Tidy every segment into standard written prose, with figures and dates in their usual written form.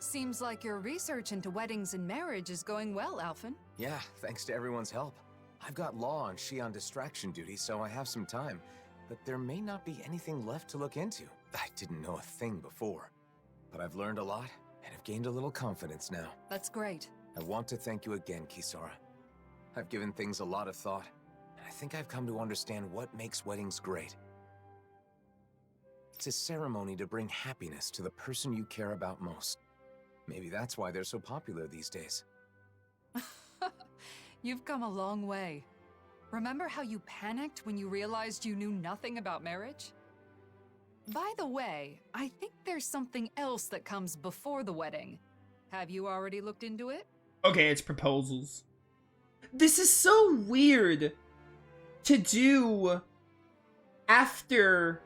Seems like your research into weddings and marriage is going well, Alphen. Yeah, thanks to everyone's help. I've got Law and she on distraction duty, so I have some time. But there may not be anything left to look into. I didn't know a thing before. But I've learned a lot, and have gained a little confidence now. That's great. I want to thank you again, Kisara. I've given things a lot of thought, and I think I've come to understand what makes weddings great. It's a ceremony to bring happiness to the person you care about most. Maybe that's why they're so popular these days. You've come a long way. Remember how you panicked when you realized you knew nothing about marriage? By the way, I think there's something else that comes before the wedding. Have you already looked into it? Okay, it's proposals. This is so weird to do after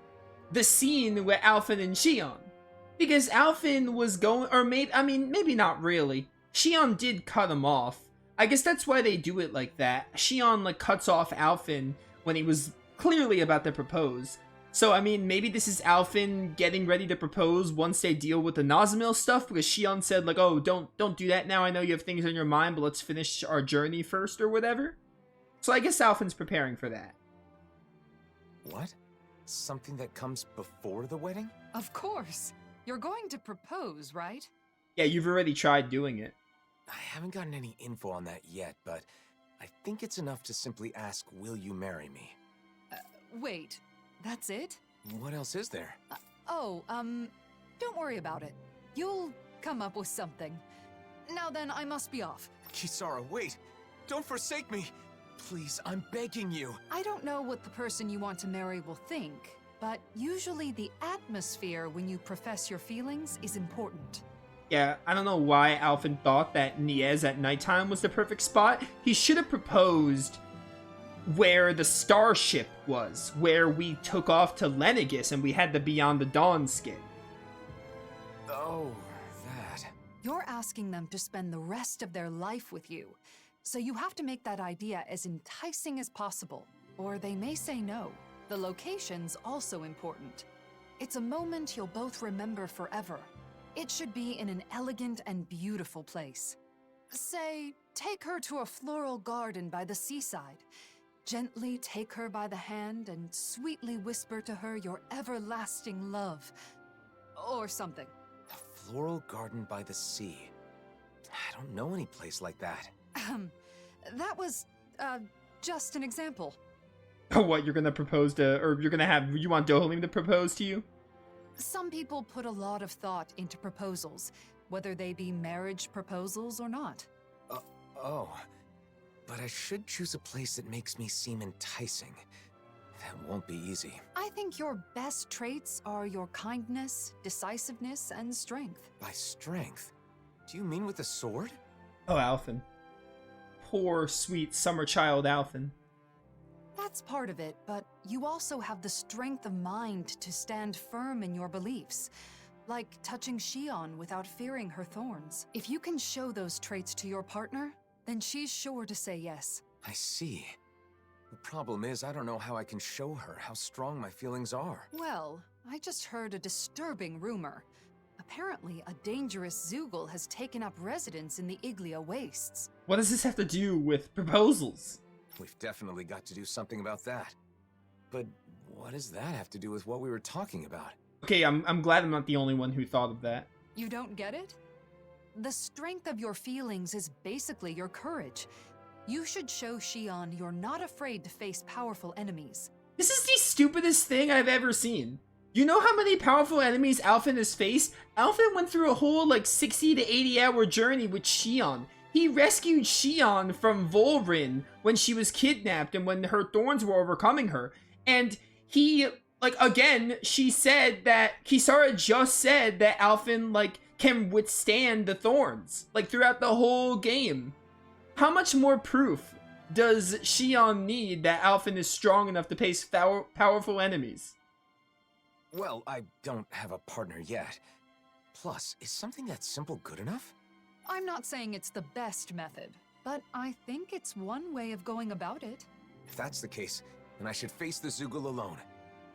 the scene with Alphen and Shion. Because Alphen was going, or maybe not really. Shion did cut him off. I guess that's why they do it like that. Shion, like, cuts off Alphen when he was clearly about to propose. So, I mean, maybe this is Alphen getting ready to propose once they deal with the Nazamil stuff, because Shion said, like, oh, don't do that now, I know you have things on your mind, but let's finish our journey first, or whatever. So I guess Alphen's preparing for that. What? Something that comes before the wedding? Of course. You're going to propose, right? Yeah, you've already tried doing it. I haven't gotten any info on that yet, but I think it's enough to simply ask, will you marry me? Wait, that's it? What else is there? Don't worry about it. You'll come up with something. Now then, I must be off. Kisara, wait! Don't forsake me! Please, I'm begging you! I don't know what the person you want to marry will think, but usually the atmosphere when you profess your feelings is important. Yeah, I don't know why Alphen thought that Niez at nighttime was the perfect spot. He should have proposed where the starship was, where we took off to Lenegis and we had the Beyond the Dawn skin. Oh, that. You're asking them to spend the rest of their life with you, so you have to make that idea as enticing as possible, or they may say no. The location's also important. It's a moment you'll both remember forever. It should be in an elegant and beautiful place. Say, take her to a floral garden by the seaside. Gently take her by the hand and sweetly whisper to her your everlasting love. Or something. A floral garden by the sea. I don't know any place like that. That was, just an example. Oh, what, you're gonna propose to, or you want Dohalim to propose to you? Some people put a lot of thought into proposals, whether they be marriage proposals or not. But I should choose a place that makes me seem enticing. That won't be easy. I think your best traits are your kindness, decisiveness, and strength. By strength? Do you mean with a sword? Oh, Alphen. Poor, sweet summer child Alphen. That's part of it, but you also have the strength of mind to stand firm in your beliefs, like touching Shion without fearing her thorns. If you can show those traits to your partner, then she's sure to say yes. I see. The problem is I don't know how I can show her how strong my feelings are. Well, I just heard a disturbing rumor. Apparently, a dangerous Zoogle has taken up residence in the Iglia Wastes. What does this have to do with proposals? We've definitely got to do something about that. But what does that have to do with what we were talking about? Okay, I'm glad I'm not the only one who thought of that. You don't get it? The strength of your feelings is basically your courage. You should show Shion you're not afraid to face powerful enemies. This is the stupidest thing I've ever seen. You know how many powerful enemies Alphen has faced? Alphen went through a whole, 60 to 80 hour journey with Shion. He rescued Shion from Volrin when she was kidnapped and when her thorns were overcoming her. And he, again, she said that, Kisara just said that Alphen, can withstand the thorns, throughout the whole game. How much more proof does Shion need that Alphen is strong enough to face powerful enemies? Well, I don't have a partner yet. Plus, is something that simple good enough? I'm not saying it's the best method, but I think it's one way of going about it. If that's the case, then I should face the Zoogle alone.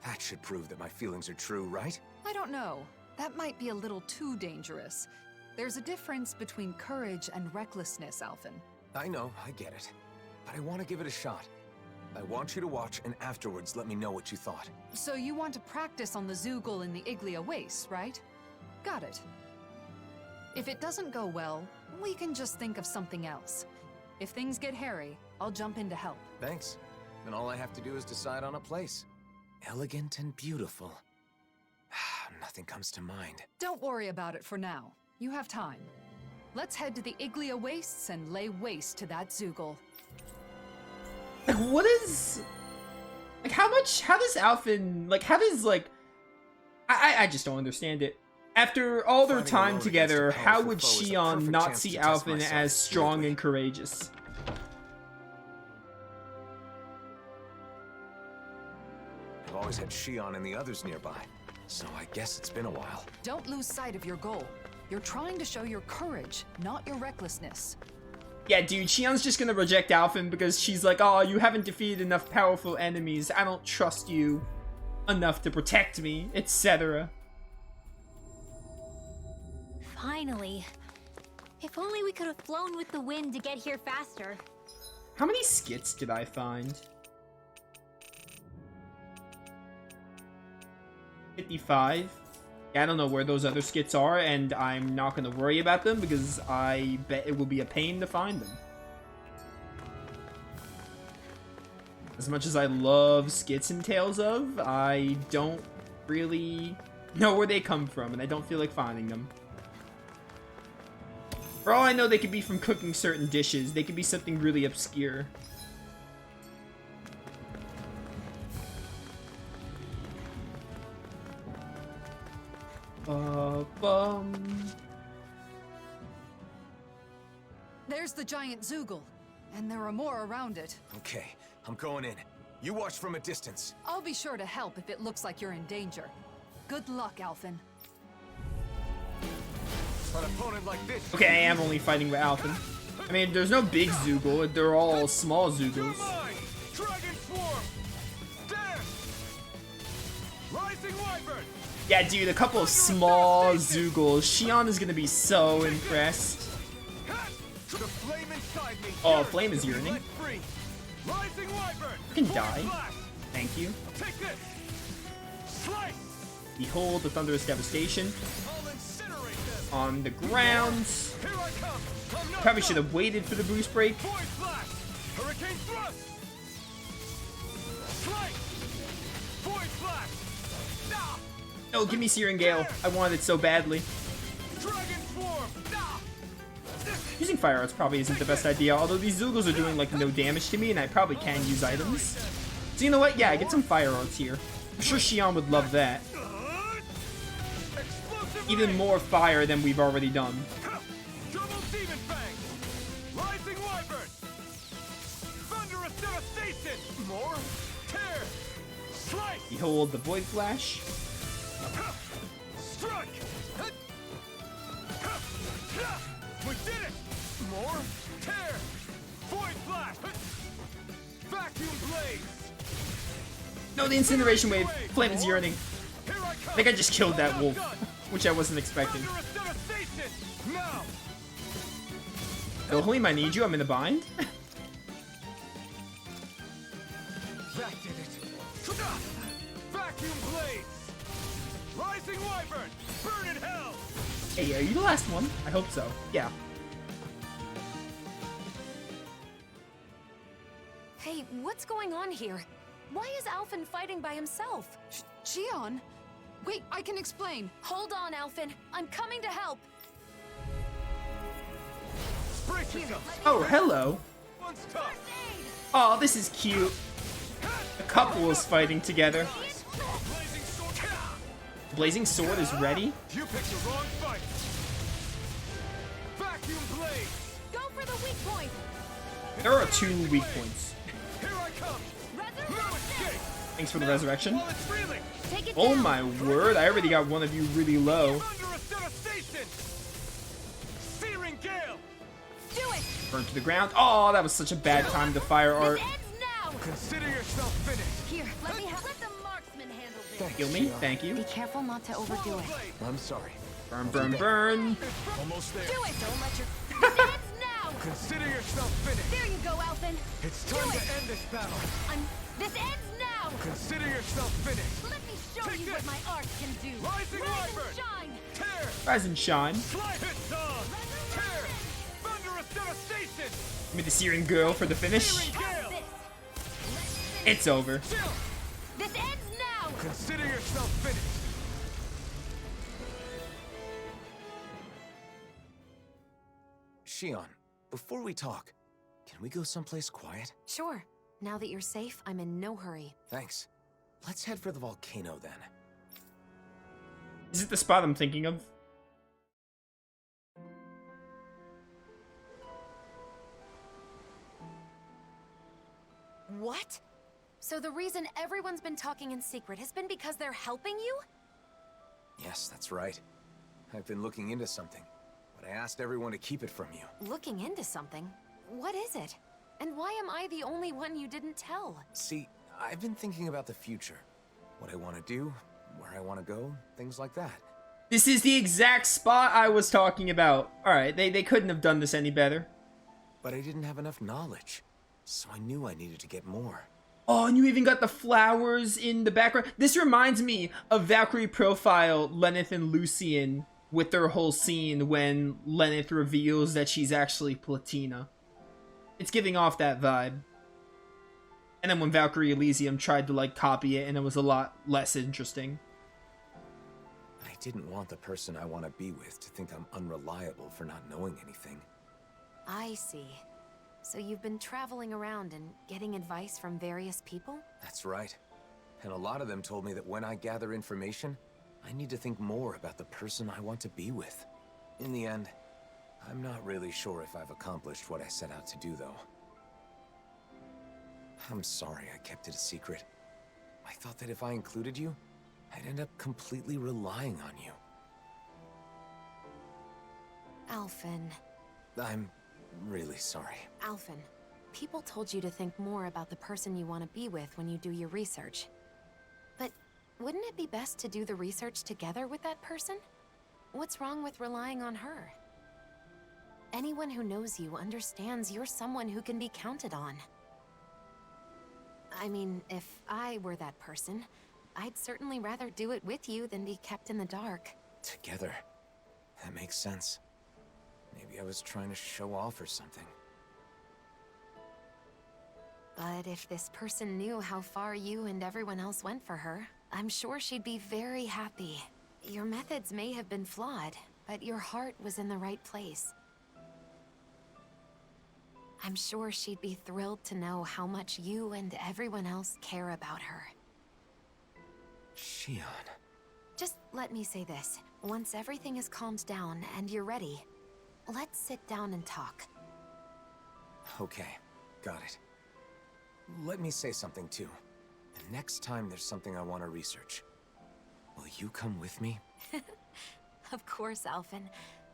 That should prove that my feelings are true, right? I don't know. That might be a little too dangerous. There's a difference between courage and recklessness, Alphen. I know, I get it. But I want to give it a shot. I want you to watch and afterwards let me know what you thought. So you want to practice on the Zoogle in the Iglia Waste, right? Got it. If it doesn't go well, we can just think of something else. If things get hairy, I'll jump in to help. Thanks. And all I have to do is decide on a place. Elegant and beautiful. Nothing comes to mind. Don't worry about it for now. You have time. Let's head to the Iglia Wastes and lay waste to that Zoogle. Like, what is... Like, how does Alphen... Like, how does, like... I just don't understand it. After all their Fighting time alone together, against a how powerful would foe is a Xion perfect not chance see to test Alphen myself as strong weirdly. and courageous? I've always had Xion and the others nearby, so I guess it's been a while. Don't lose sight of your goal. You're trying to show your courage, not your recklessness. Yeah, dude, Xion's just gonna reject Alphen because she's like, oh, you haven't defeated enough powerful enemies. I don't trust you enough to protect me, etc. Finally. If only we could have flown with the wind to get here faster. How many skits did I find? 55. Yeah, I don't know where those other skits are, and I'm not gonna worry about them because I bet it will be a pain to find them. As much as I love skits and Tales of, I don't really know where they come from, and I don't feel like finding them. For all I know, they could be from cooking certain dishes. They could be something really obscure. There's the giant Zoogle, and there are more around it. Okay, I'm going in. You watch from a distance. I'll be sure to help if it looks like you're in danger. Good luck, Alphen. An opponent like this. Okay, I am only fighting with Alphen. I mean, there's no big Zoogle. They're all small Zoogles. Dragon Swarm! Dash! Rising Wyvern! Yeah, dude, a couple of small Zoogles. Xion is gonna be so impressed. The flame inside me. Oh, Flame is yearning. Let free. Rising Wyvern! You can die. Thank you. Take this! Slice! Behold the thunderous devastation I'll incinerate them! on the ground. Here I come! I'm not Probably done. should have waited for the boost break. Void Flash! Hurricane Thrust! Slice! Void Flash! Ah! No, give me Searing Gale. I wanted it so badly. Dragon Swarm! Ah! Using Fire Arts probably isn't the best idea, although these Zoogles are doing like no damage to me and I probably can use items. So you know what? Yeah, I get some Fire Arts here. I'm sure Xion would love that. Explosive Even rain! more fire than we've already done. Double Demon Fang! Rising Wyvern! Thunderous Devastation! More? Tear! Slice! Behold the Void Flash. Strike! We did it! More? Tear! Void Flash! Vacuum Blaze! No, the Incineration Wave. Flame is yearning. Here I come! I think I just killed that wolf, which I wasn't expecting. Thunderous Devastation! Now! Nohalim, I need you. I'm in a bind. That did it! Vacuum Blaze! Rising Wyvern! Burn in hell! Hey, are you the last one? I hope so. Yeah. Hey, what's going on here? Why is Alphen fighting by himself? Xion? Wait, I can explain. Hold on, Alphen. I'm coming to help. Brace yourself! Oh, hello. One's tough! Oh, this is cute. A couple is fighting together. Blazing Sword! Blazing Sword is ready. You picked the wrong fight! Vacuum Blaze! Go for the weak point. There are 2 weak points. Here I come! No escape! Thanks for the resurrection. While it's reeling! Take it Oh down. my word, I already got one of you really low. Thunderous Devastation! Searing Gale! Do it. Burnt to the ground. Oh, that was such a bad time to Fire Art. This ends now. Consider yourself finished! Here, let the marksman handle this. Heal me, thank you. Be careful not to overdo it. I'm sorry. Burn, burn, burn. Almost there. Do it! Don't let your... This ends now! Consider yourself finished. There you go, Alphen! It's time to end this battle. This ends now! Consider yourself finished. Let me show Take you this. what my art can do! Rising Rise Wyvern. and shine! Tear. Rise and shine. Slide hit song. Tear. Thunderous devastation. Give me the Searing Girl for the finish. Searing Have gale. this! It's over. Chill. This ends now! Consider yourself finished. Shion, before we talk, can we go someplace quiet? Sure. Now that you're safe, I'm in no hurry. Thanks. Let's head for the volcano then. Is it the spot I'm thinking of? What? So the reason everyone's been talking in secret has been because they're helping you? Yes, that's right. I've been looking into something, but I asked everyone to keep it from you. Looking into something? What is it? And why am I the only one you didn't tell? See, I've been thinking about the future. What I want to do, where I want to go, things like that. This is the exact spot I was talking about. Alright, they couldn't have done this any better. But I didn't have enough knowledge, so I knew I needed to get more. Oh, and you even got the flowers in the background. This reminds me of Valkyrie Profile, Lenneth and Lucian, with their whole scene when Lenneth reveals that she's actually Platina. It's giving off that vibe. And then when Valkyrie Elysium tried to, like, copy it, and it was a lot less interesting. I didn't want the person I want to be with to think I'm unreliable for not knowing anything. I see. So you've been traveling around and getting advice from various people? That's right. And a lot of them told me that when I gather information, I need to think more about the person I want to be with. In the end, I'm not really sure if I've accomplished what I set out to do, though. I'm sorry I kept it a secret. I thought that if I included you, I'd end up completely relying on you. Alphen. I'm really sorry. Alphen, people told you to think more about the person you want to be with when you do your research. But wouldn't it be best to do the research together with that person? What's wrong with relying on her? Anyone who knows you understands you're someone who can be counted on. I mean, if I were that person, I'd certainly rather do it with you than be kept in the dark. Together. That makes sense. Maybe I was trying to show off or something. But if this person knew how far you and everyone else went for her, I'm sure she'd be very happy. Your methods may have been flawed, but your heart was in the right place. I'm sure she'd be thrilled to know how much you and everyone else care about her. Shion. Just let me say this. Once everything is calmed down and you're ready, let's sit down and talk. Okay, got it. Let me say something too. The next time there's something I want to research, will you come with me? Of course, Alphen.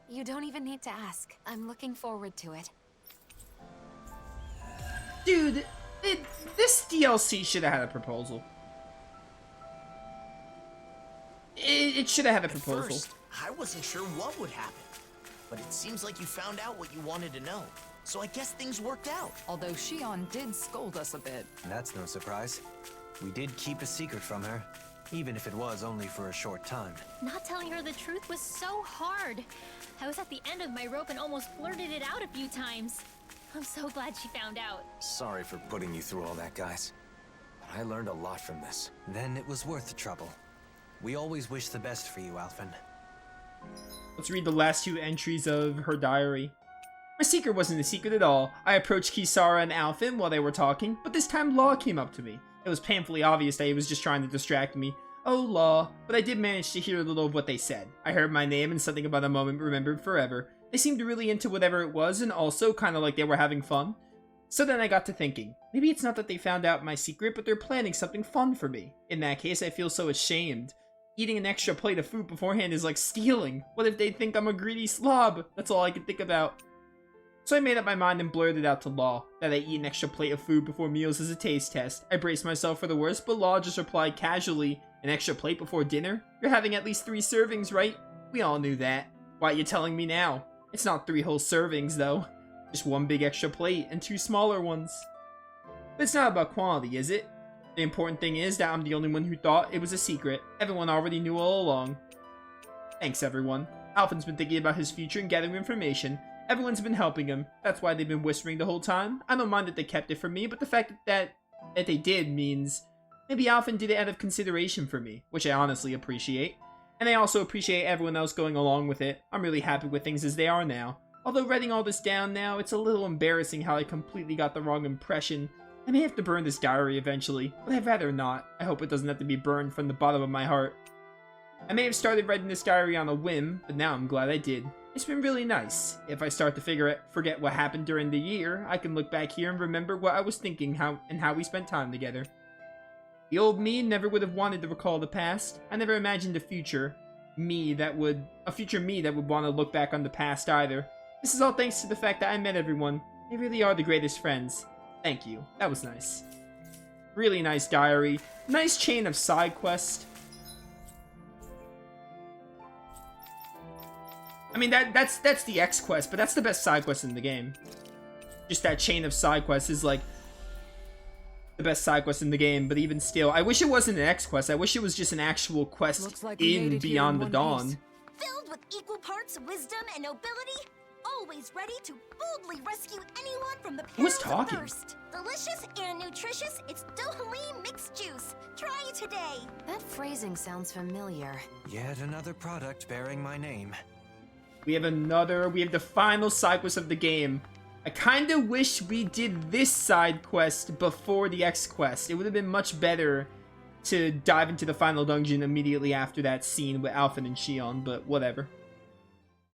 You don't even need to ask. I'm looking forward to it. Dude, this DLC should have had a proposal. It should have had a proposal. At first, I wasn't sure what would happen. But it seems like you found out what you wanted to know. So I guess things worked out. Although Shion did scold us a bit. That's no surprise. We did keep a secret from her, even if it was only for a short time. Not telling her the truth was so hard. I was at the end of my rope and almost blurted it out a few times. I'm so glad she found out. Sorry for putting you through all that, guys. But I learned a lot from this. Then it was worth the trouble. We always wish the best for you, Alphen. Let's read the last two entries of her diary. My secret wasn't a secret at all. I approached Kisara and Alphen while they were talking, but this time Law came up to me. It was painfully obvious that he was just trying to distract me. Oh, Law. But I did manage to hear a little of what they said. I heard my name and something about a moment remembered forever. They seemed really into whatever it was, and also kind of like they were having fun. So then I got to thinking, maybe it's not that they found out my secret, but they're planning something fun for me. In that case, I feel so ashamed. Eating an extra plate of food beforehand is like stealing. What if they think I'm a greedy slob? That's all I could think about. So I made up my mind and blurted out to Law that I eat an extra plate of food before meals as a taste test. I braced myself for the worst, but Law just replied casually, an extra plate before dinner? You're having at least 3 servings, right? We all knew that. Why are you telling me now? It's not 3 whole servings, though. Just 1 big extra plate and 2 smaller ones. But it's not about quality, is it? The important thing is that I'm the only one who thought it was a secret. Everyone already knew all along. Thanks, everyone. Alphen's been thinking about his future and gathering information. Everyone's been helping him. That's why they've been whispering the whole time. I don't mind that they kept it from me, but the fact that they did means maybe Alphen did it out of consideration for me, which I honestly appreciate. And I also appreciate everyone else going along with it. I'm really happy with things as they are now. Although writing all this down now, it's a little embarrassing how I completely got the wrong impression. I may have to burn this diary eventually, but I'd rather not. I hope it doesn't have to be burned from the bottom of my heart. I may have started writing this diary on a whim, but now I'm glad I did. It's been really nice. If I start to forget what happened during the year, I can look back here and remember what I was thinking and how we spent time together. The old me never would have wanted to recall the past. I never imagined a future me that would want to look back on the past either. This is all thanks to the fact that I met everyone. They really are the greatest friends. Thank you. That was nice. Really nice diary. Nice chain of side quests. I mean, that's the X quest, but that's the best side quest in the game. Just that chain of side quests is like the best side quest in the game, but even still, I wish it wasn't an X quest. I wish it was just an actual quest in Beyond the Dawn. Filled with equal parts wisdom and nobility, always ready to boldly rescue anyone from the perils of thirst. Delicious and nutritious, it's Dohalim mixed juice. Try it today. That phrasing sounds familiar. Yet another product bearing my name. We have the final side quest of the game. I kinda wish we did this side quest before the X quest. It would have been much better to dive into the final dungeon immediately after that scene with Alphen and Shion, but whatever.